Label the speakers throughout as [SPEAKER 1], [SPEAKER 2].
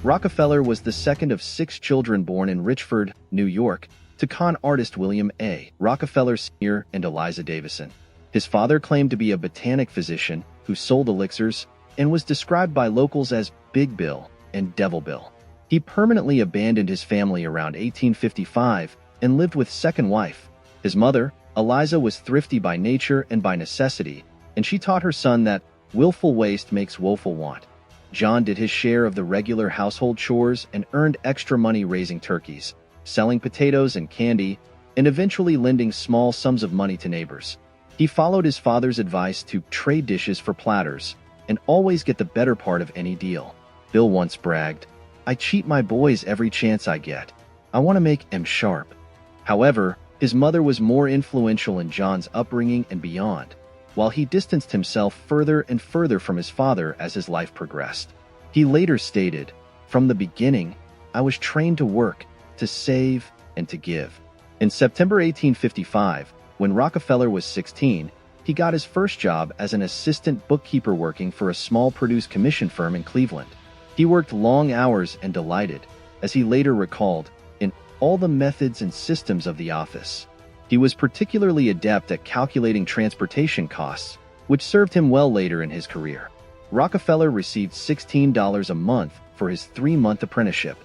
[SPEAKER 1] Rockefeller was the second of 6 children born in Richford, New York, to con artist William A. Rockefeller Sr. and Eliza Davison. His father claimed to be a botanic physician who sold elixirs and was described by locals as Big Bill and Devil Bill. He permanently abandoned his family around 1855 and lived with second wife. His mother, Eliza, was thrifty by nature and by necessity, and she taught her son that willful waste makes woeful want. John did his share of the regular household chores and earned extra money raising turkeys, selling potatoes and candy, and eventually lending small sums of money to neighbors. He followed his father's advice to trade dishes for platters and always get the better part of any deal. Bill once bragged, "I cheat my boys every chance I get. I want to make 'em sharp." However, his mother was more influential in John's upbringing and beyond, while he distanced himself further and further from his father as his life progressed. He later stated, "From the beginning, I was trained to work, to save, and to give." In September 1855, when Rockefeller was 16, he got his first job as an assistant bookkeeper working for a small produce commission firm in Cleveland. He worked long hours and delighted, as he later recalled, in all the methods and systems of the office. He was particularly adept at calculating transportation costs, which served him well later in his career. Rockefeller received $16 a month for his 3-month apprenticeship.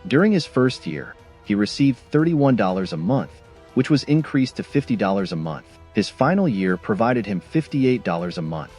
[SPEAKER 1] During his first year, he received $31 a month, which was increased to $50 a month. His final year provided him $58 a month.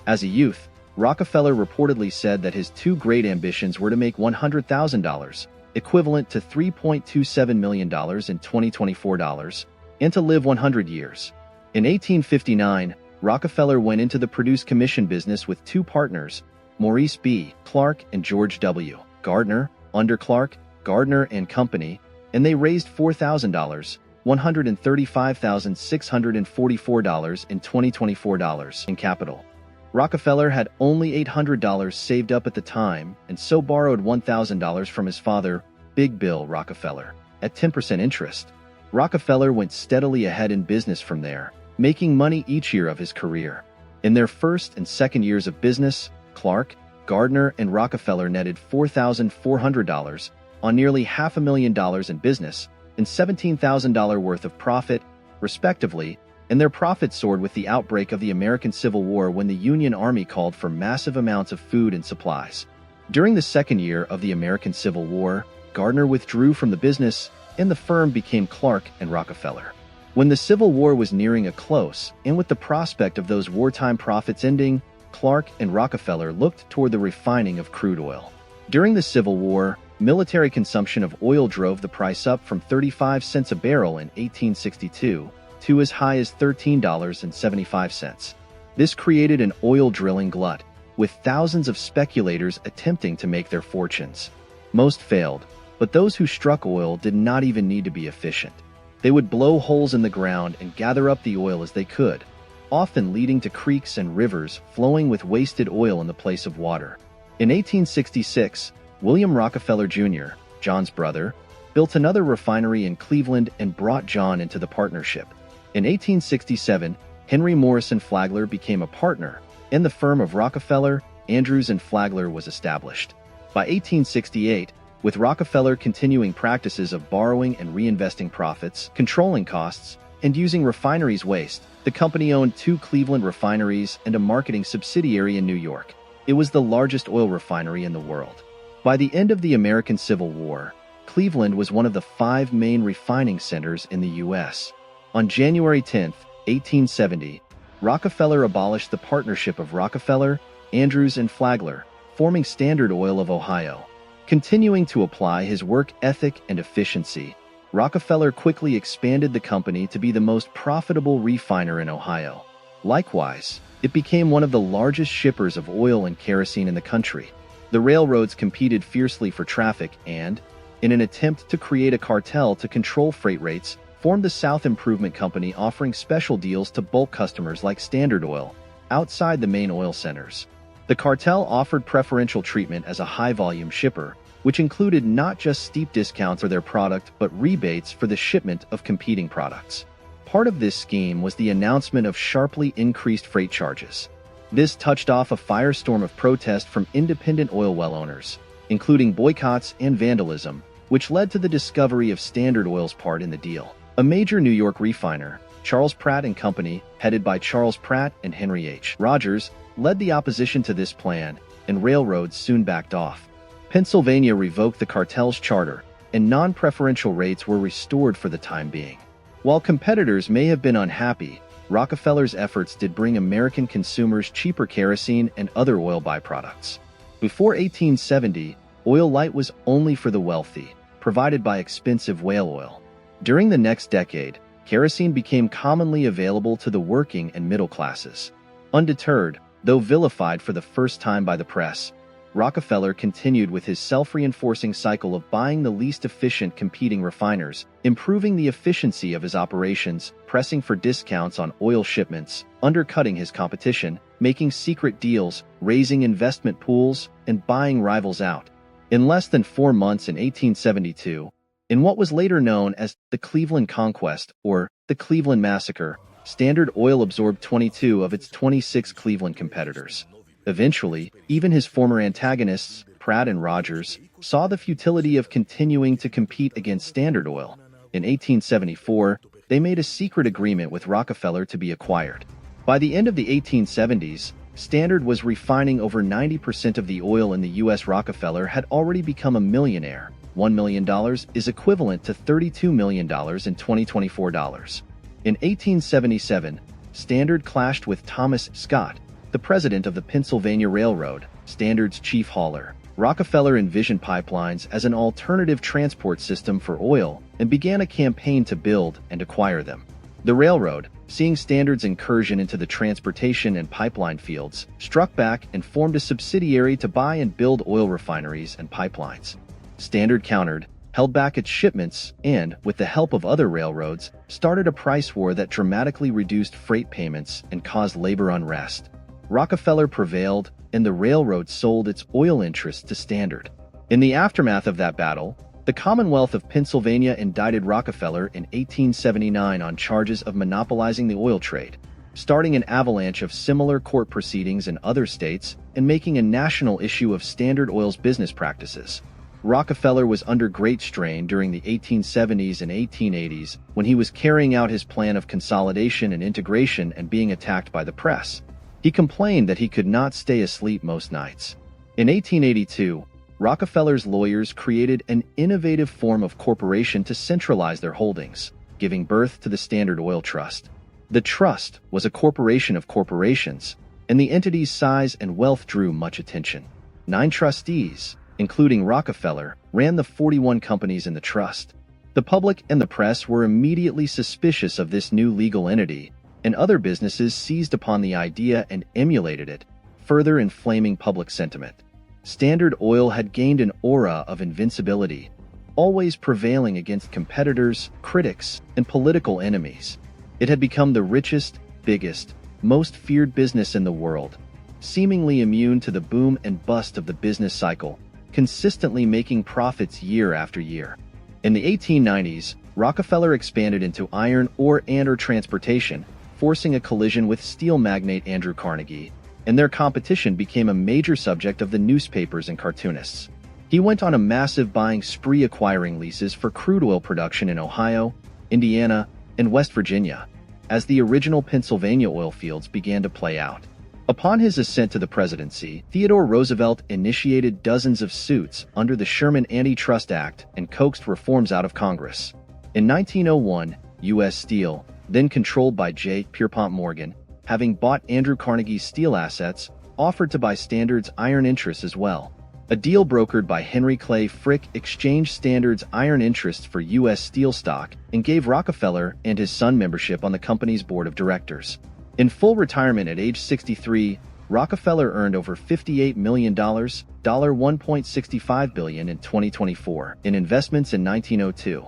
[SPEAKER 1] As a youth, Rockefeller reportedly said that his 2 great ambitions were to make $100,000, equivalent to $3.27 million in 2024 dollars, and to live 100 years. In 1859, Rockefeller went into the produce commission business with 2 partners, Maurice B. Clark and George W. Gardner, under Clark, Gardner and Company, and they raised $4,000, $135,644 in 2024 dollars in capital. Rockefeller had only $800 saved up at the time and so borrowed $1,000 from his father, Big Bill Rockefeller, at 10% interest. Rockefeller went steadily ahead in business from there, making money each year of his career. In their first and second years of business, Clark, Gardner, and Rockefeller netted $4,400 on nearly $500,000 in business and $17,000 worth of profit, respectively, and their profits soared with the outbreak of the American Civil War when the Union Army called for massive amounts of food and supplies. During the second year of the American Civil War, Gardner withdrew from the business, and the firm became Clark and Rockefeller. When the Civil War was nearing a close, and with the prospect of those wartime profits ending, Clark and Rockefeller looked toward the refining of crude oil. During the Civil War, military consumption of oil drove the price up from 35 cents a barrel in 1862 to as high as $13.75. This created an oil drilling glut, with thousands of speculators attempting to make their fortunes. Most failed, but those who struck oil did not even need to be efficient. They would blow holes in the ground and gather up the oil as they could, often leading to creeks and rivers flowing with wasted oil in the place of water. In 1866, William Rockefeller Jr., John's brother, built another refinery in Cleveland and brought John into the partnership. In 1867, Henry Morrison Flagler became a partner, and the firm of Rockefeller, Andrews and Flagler was established. By 1868, with Rockefeller continuing practices of borrowing and reinvesting profits, controlling costs, and using refineries' waste, the company owned 2 Cleveland refineries and a marketing subsidiary in New York. It was the largest oil refinery in the world. By the end of the American Civil War, Cleveland was one of the 5 main refining centers in the U.S. On January 10, 1870, Rockefeller abolished the partnership of Rockefeller, Andrews, and Flagler, forming Standard Oil of Ohio. Continuing to apply his work ethic and efficiency, Rockefeller quickly expanded the company to be the most profitable refiner in Ohio. Likewise, it became one of the largest shippers of oil and kerosene in the country. The railroads competed fiercely for traffic and, in an attempt to create a cartel to control freight rates, formed the South Improvement Company, offering special deals to bulk customers like Standard Oil, outside the main oil centers. The cartel offered preferential treatment as a high-volume shipper, which included not just steep discounts for their product but rebates for the shipment of competing products. Part of this scheme was the announcement of sharply increased freight charges. This touched off a firestorm of protest from independent oil well owners, including boycotts and vandalism, which led to the discovery of Standard Oil's part in the deal. A major New York refiner, Charles Pratt and Company, headed by Charles Pratt and Henry H. Rogers, led the opposition to this plan, and railroads soon backed off. Pennsylvania revoked the cartel's charter, and non-preferential rates were restored for the time being. While competitors may have been unhappy, Rockefeller's efforts did bring American consumers cheaper kerosene and other oil byproducts. Before 1870, oil light was only for the wealthy, provided by expensive whale oil. During the next decade, kerosene became commonly available to the working and middle classes. Undeterred, though vilified for the first time by the press, Rockefeller continued with his self-reinforcing cycle of buying the least efficient competing refiners, improving the efficiency of his operations, pressing for discounts on oil shipments, undercutting his competition, making secret deals, raising investment pools, and buying rivals out. In less than 4 months in 1872, in what was later known as the Cleveland Conquest or the Cleveland Massacre, Standard Oil absorbed 22 of its 26 Cleveland competitors. Eventually, even his former antagonists, Pratt and Rogers, saw the futility of continuing to compete against Standard Oil. In 1874, they made a secret agreement with Rockefeller to be acquired. By the end of the 1870s, Standard was refining over 90% of the oil in the U.S. Rockefeller had already become a millionaire. $1 million is equivalent to $32 million in 2024 dollars. In 1877, Standard clashed with Thomas Scott, the president of the Pennsylvania Railroad, Standard's chief hauler. Rockefeller envisioned pipelines as an alternative transport system for oil and began a campaign to build and acquire them. The railroad, seeing Standard's incursion into the transportation and pipeline fields, struck back and formed a subsidiary to buy and build oil refineries and pipelines. Standard countered, held back its shipments, and, with the help of other railroads, started a price war that dramatically reduced freight payments and caused labor unrest. Rockefeller prevailed, and the railroad sold its oil interests to Standard. In the aftermath of that battle, the Commonwealth of Pennsylvania indicted Rockefeller in 1879 on charges of monopolizing the oil trade, starting an avalanche of similar court proceedings in other states and making a national issue of Standard Oil's business practices. Rockefeller was under great strain during the 1870s and 1880s when he was carrying out his plan of consolidation and integration and being attacked by the press. He complained that he could not stay asleep most nights. In 1882, Rockefeller's lawyers created an innovative form of corporation to centralize their holdings, giving birth to the Standard Oil Trust. The trust was a corporation of corporations, and the entity's size and wealth drew much attention. 9 trustees, including Rockefeller, ran the 41 companies in the trust. The public and the press were immediately suspicious of this new legal entity, and other businesses seized upon the idea and emulated it, further inflaming public sentiment. Standard Oil had gained an aura of invincibility, always prevailing against competitors, critics, and political enemies. It had become the richest, biggest, most feared business in the world, seemingly immune to the boom and bust of the business cycle, consistently making profits year after year. In the 1890s, Rockefeller expanded into iron ore and/or transportation, forcing a collision with steel magnate Andrew Carnegie, and their competition became a major subject of the newspapers and cartoonists. He went on a massive buying spree acquiring leases for crude oil production in Ohio, Indiana, and West Virginia, as the original Pennsylvania oil fields began to play out. Upon his ascent to the presidency, Theodore Roosevelt initiated dozens of suits under the Sherman Antitrust Act and coaxed reforms out of Congress. In 1901, U.S. Steel, then controlled by J. Pierpont Morgan, having bought Andrew Carnegie's steel assets, offered to buy Standard's iron interests as well. A deal brokered by Henry Clay Frick exchanged Standard's iron interests for U.S. Steel stock and gave Rockefeller and his son membership on the company's board of directors. In full retirement at age 63, Rockefeller earned over $58 million, $1.65 billion in 2024, in investments in 1902.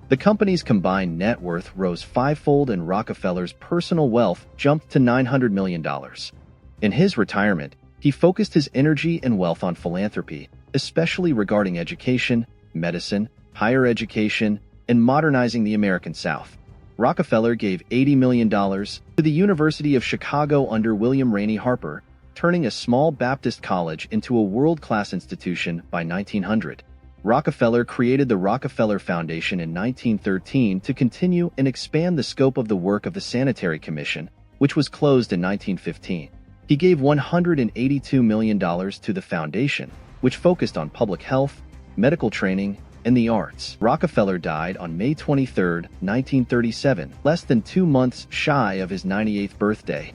[SPEAKER 1] The company's combined net worth rose fivefold and Rockefeller's personal wealth jumped to $900 million. In his retirement, he focused his energy and wealth on philanthropy, especially regarding education, medicine, higher education, and modernizing the American South. Rockefeller gave $80 million to the University of Chicago under William Rainey Harper, turning a small Baptist college into a world-class institution by 1900. Rockefeller created the Rockefeller Foundation in 1913 to continue and expand the scope of the work of the Sanitary Commission, which was closed in 1915. He gave $182 million to the foundation, which focused on public health, medical training, and the arts. Rockefeller died on May 23, 1937, less than 2 months shy of his 98th birthday.